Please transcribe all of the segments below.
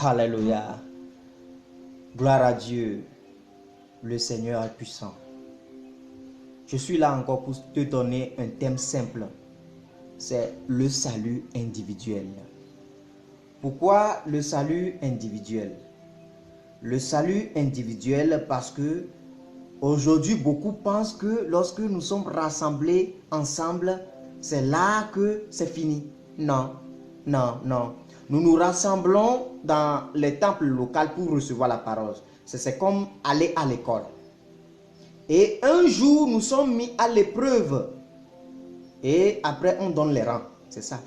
Alléluia. Gloire à Dieu. Le Seigneur est puissant. Je suis là encore pour te donner un thème simple. C'est le salut individuel. Pourquoi le salut individuel? Le salut individuel parce que aujourd'hui beaucoup pensent que lorsque nous sommes rassemblés ensemble, c'est là que c'est fini. Non, non, non. Nous nous rassemblons dans les temples locaux pour recevoir la parole. C'est comme aller à l'école. Et un jour, nous sommes mis à l'épreuve. Et après, on donne les rangs. C'est ça.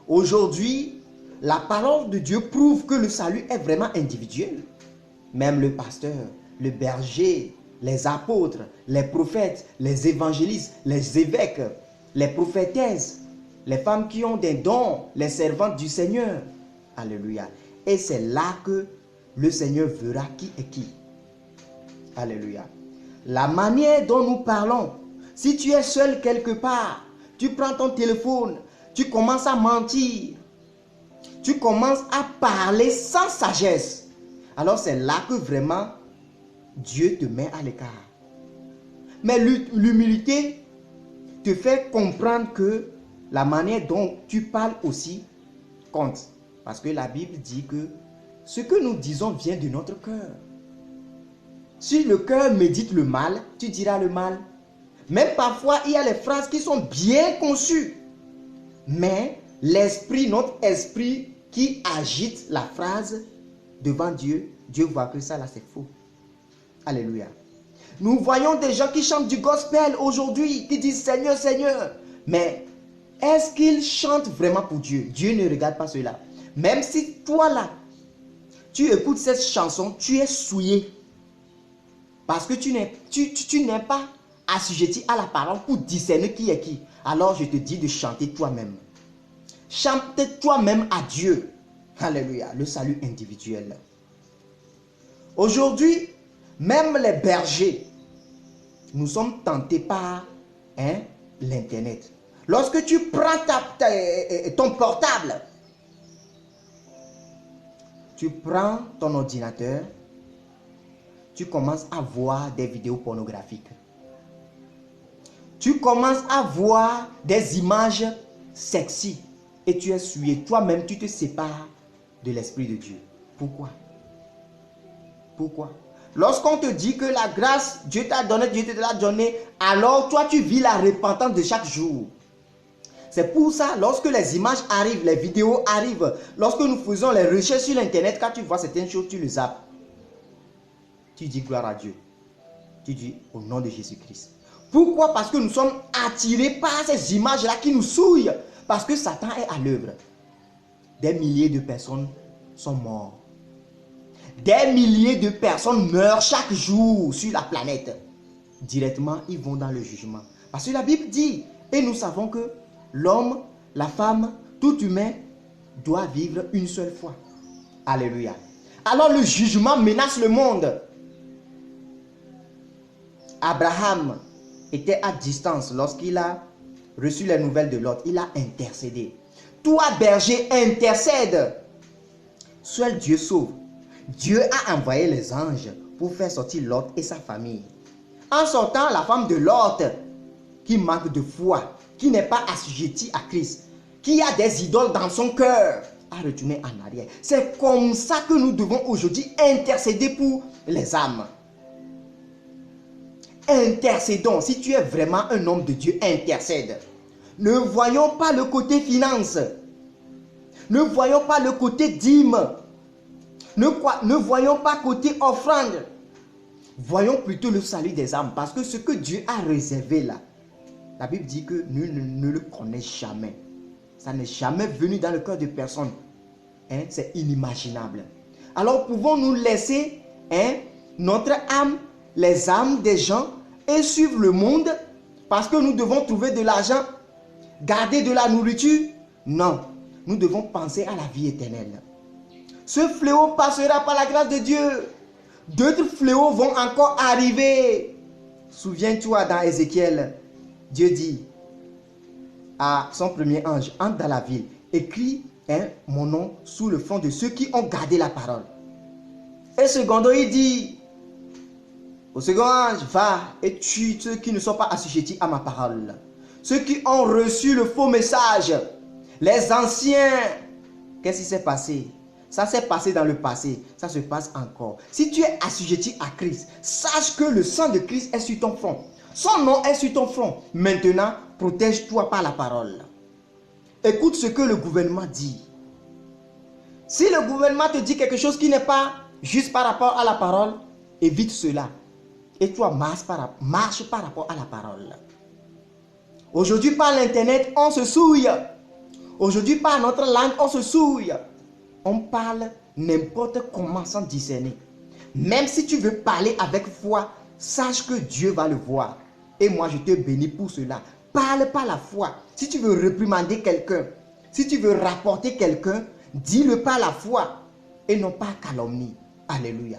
Aujourd'hui, la parole de Dieu prouve que le salut est vraiment individuel. Même le pasteur, le berger, les apôtres, les prophètes, les évangélistes, les évêques, les prophétesses, les femmes qui ont des dons, les servantes du Seigneur. Alléluia. Et c'est là que le Seigneur verra qui est qui. Alléluia. La manière dont nous parlons, si tu es seul quelque part, tu prends ton téléphone, tu commences à mentir, tu commences à parler sans sagesse, alors c'est là que vraiment Dieu te met à l'écart. Mais l'humilité te fait comprendre que la manière dont tu parles aussi compte. Parce que la Bible dit que ce que nous disons vient de notre cœur. Si le cœur médite le mal, tu diras le mal. Même parfois, il y a les phrases qui sont bien conçues. Mais l'esprit, notre esprit qui agite la phrase devant Dieu, Dieu voit que ça là c'est faux. Alléluia. Nous voyons des gens qui chantent du gospel aujourd'hui, qui disent Seigneur, Seigneur. Mais est-ce qu'ils chantent vraiment pour Dieu? Dieu ne regarde pas cela. Même si toi là, tu écoutes cette chanson, tu es souillé. Parce que tu n'es pas assujetti à la parole pour discerner qui est qui. Alors je te dis de chanter toi-même. Chante toi-même à Dieu. Alléluia, le salut individuel. Aujourd'hui, même les bergers, nous sommes tentés par l'internet. Lorsque tu prends ton portable, tu prends ton ordinateur, tu commences à voir des vidéos pornographiques. Tu commences à voir des images sexy et tu es souillé. Toi-même, tu te sépares de l'Esprit de Dieu. Pourquoi? Pourquoi? Lorsqu'on te dit que la grâce, Dieu t'a donné, Dieu te l'a donné, alors toi, tu vis la repentance de chaque jour. C'est pour ça, lorsque les images arrivent, les vidéos arrivent, lorsque nous faisons les recherches sur Internet, quand tu vois certaines choses, tu le zappes. Tu dis gloire à Dieu. Tu dis au nom de Jésus-Christ. Pourquoi? Parce que nous sommes attirés par ces images-là qui nous souillent. Parce que Satan est à l'œuvre. Des milliers de personnes sont mortes. Des milliers de personnes meurent chaque jour sur la planète. Directement, ils vont dans le jugement. Parce que la Bible dit, et nous savons que l'homme, la femme, tout humain doit vivre une seule fois. Alléluia. Alors le jugement menace le monde. Abraham était à distance lorsqu'il a reçu les nouvelles de Lot. Il a intercédé. Toi, berger, intercède. Seul Dieu sauve. Dieu a envoyé les anges pour faire sortir Lot et sa famille. En sortant, la femme de Lot, qui manque de foi, qui n'est pas assujettie à Christ, qui a des idoles dans son cœur, a retourné en arrière. C'est comme ça que nous devons aujourd'hui intercéder pour les âmes. Intercédons. Si tu es vraiment un homme de Dieu, intercède. Ne voyons pas le côté finance. Ne voyons pas le côté dîme. Ne voyons pas côté offrande. Voyons plutôt le salut des âmes. Parce que ce que Dieu a réservé là, la Bible dit que nul ne le connaît jamais. Ça n'est jamais venu dans le cœur de personne. C'est inimaginable. Alors pouvons-nous laisser notre âme, les âmes des gens et suivre le monde parce que nous devons trouver de l'argent, garder de la nourriture? Non, nous devons penser à la vie éternelle. Ce fléau passera par la grâce de Dieu. D'autres fléaux vont encore arriver. Souviens-toi dans Ézéchiel, Dieu dit à son premier ange, entre dans la ville, écris mon nom sous le front de ceux qui ont gardé la parole. Et secondo, il dit au second ange, va et tue ceux qui ne sont pas assujettis à ma parole. Ceux qui ont reçu le faux message, les anciens. Qu'est-ce qui s'est passé? Ça s'est passé dans le passé, ça se passe encore. Si tu es assujetti à Christ, sache que le sang de Christ est sur ton front. Son nom est sur ton front. Maintenant, protège-toi par la parole. Écoute ce que le gouvernement dit. Si le gouvernement te dit quelque chose qui n'est pas juste par rapport à la parole, évite cela. Et toi, marche par rapport à la parole. Aujourd'hui, par l'internet, on se souille. Aujourd'hui, par notre langue, on se souille. On parle n'importe comment sans discerner. Même si tu veux parler avec foi, sache que Dieu va le voir. Et moi, je te bénis pour cela. Parle par la foi. Si tu veux réprimander quelqu'un, si tu veux rapporter quelqu'un, dis-le par la foi et non pas calomnie. Alléluia.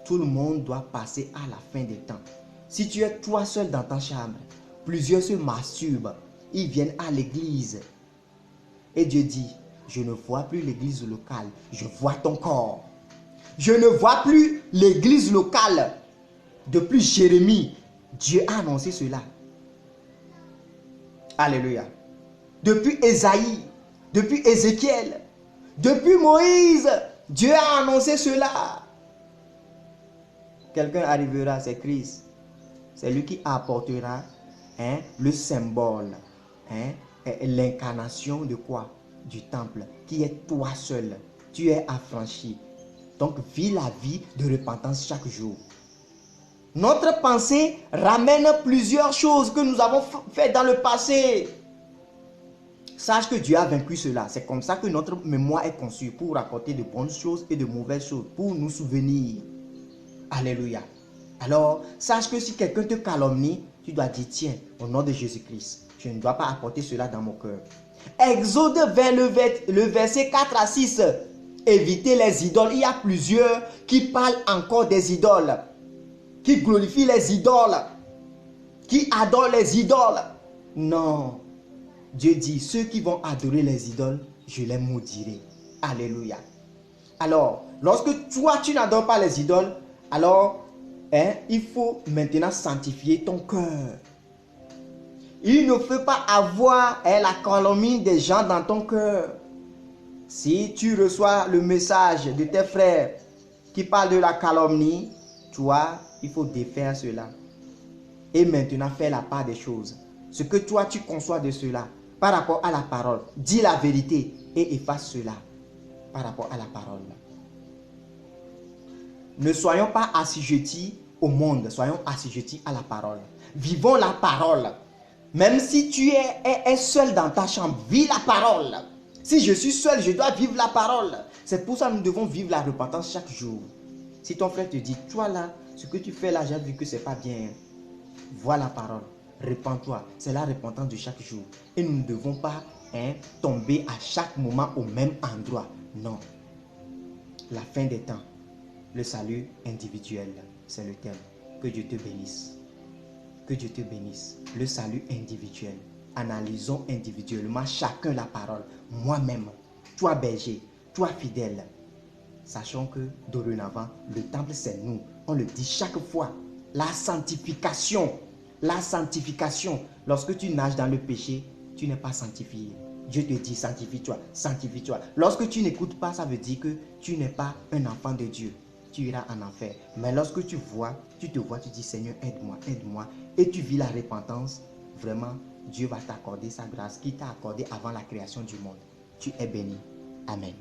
Tout le monde doit passer à la fin des temps. Si tu es toi seul dans ta chambre, plusieurs se masturbent. Ils viennent à l'église. Et Dieu dit, je ne vois plus l'église locale, je vois ton corps. Je ne vois plus l'église locale. Depuis Jérémie, Dieu a annoncé cela. Alléluia. Depuis Ésaïe, depuis Ézéchiel, depuis Moïse, Dieu a annoncé cela. Quelqu'un arrivera, c'est Christ. C'est lui qui apportera le symbole, l'incarnation de quoi? Du temple, qui est toi seul. Tu es affranchi. Donc, vis la vie de repentance chaque jour. Notre pensée ramène plusieurs choses que nous avons fait dans le passé. Sache que Dieu a vaincu cela. C'est comme ça que notre mémoire est conçue, pour rapporter de bonnes choses et de mauvaises choses, pour nous souvenir. Alléluia. Alors, sache que si quelqu'un te calomnie, tu dois dire, tiens, au nom de Jésus-Christ, je ne dois pas apporter cela dans mon cœur. Exode 20, le verset 4 à 6. Évitez les idoles. Il y a plusieurs qui parlent encore des idoles, qui glorifient les idoles, qui adorent les idoles. Non. Dieu dit, ceux qui vont adorer les idoles, je les maudirai. Alléluia. Alors, lorsque toi, tu n'adores pas les idoles, alors, il faut maintenant sanctifier ton cœur. Il ne faut pas avoir la calomnie des gens dans ton cœur. Si tu reçois le message de tes frères qui parlent de la calomnie, toi, il faut défaire cela. Et maintenant, faire la part des choses. Ce que toi, tu conçois de cela, par rapport à la parole, dis la vérité et efface cela par rapport à la parole. Ne soyons pas assujettis au monde, soyons assujettis à la parole. Vivons la parole. Même si tu es seul dans ta chambre, vis la parole. Si je suis seul, je dois vivre la parole. C'est pour ça que nous devons vivre la repentance chaque jour. Si ton frère te dit, toi là, ce que tu fais là, j'ai vu que c'est pas bien. Vois la parole. Repends-toi. C'est la repentance de chaque jour. Et nous ne devons pas tomber à chaque moment au même endroit. Non. La fin des temps. Le salut individuel. C'est le thème. Que Dieu te bénisse. Que Dieu te bénisse. Le salut individuel. Analysons individuellement chacun la parole. Moi-même, toi berger, toi fidèle. Sachons que dorénavant, le temple c'est nous. On le dit chaque fois. La sanctification. La sanctification. Lorsque tu nages dans le péché, tu n'es pas sanctifié. Dieu te dit sanctifie-toi, sanctifie-toi. Lorsque tu n'écoutes pas, ça veut dire que tu n'es pas un enfant de Dieu. Tu iras en enfer. Mais lorsque tu te vois, tu dis Seigneur, aide-moi, aide-moi. Et tu vis la repentance, vraiment, Dieu va t'accorder sa grâce qui t'a accordé avant la création du monde. Tu es béni. Amen.